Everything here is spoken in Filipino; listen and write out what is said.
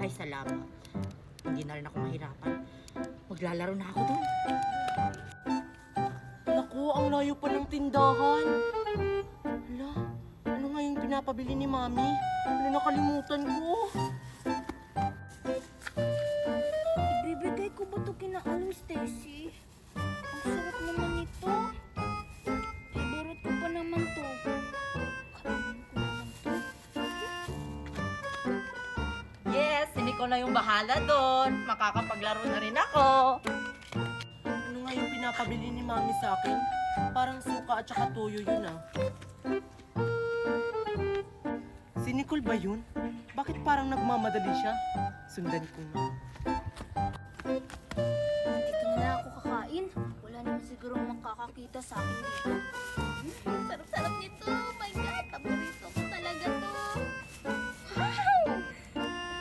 Ay, salamat. Hindi na rin ako mahirapan. Maglalaro na ako doon. Naku, ang layo pa ng tindahan. Hala, ano nga yung pinapabili ni Mami? Ano, nakalimutan ko? Ibibigay ko ba ito kina Aling Stacy? Ang sarap naman nito. Favorite ko pa naman to. Kainin ko naman to. Yes, hindi ko na yung bahala doon. Makakapaglaro na rin ako. Ano nga yung pinapabili ni Mami sa akin? Parang suka at saka toyo yun ah. Si Nicole ba yun? Bakit parang nagmamadali siya? Sundan ko nga. Dito na lang ako kakain. Wala naman siguro makakakita sa akin dito. Sarap-sarap nito.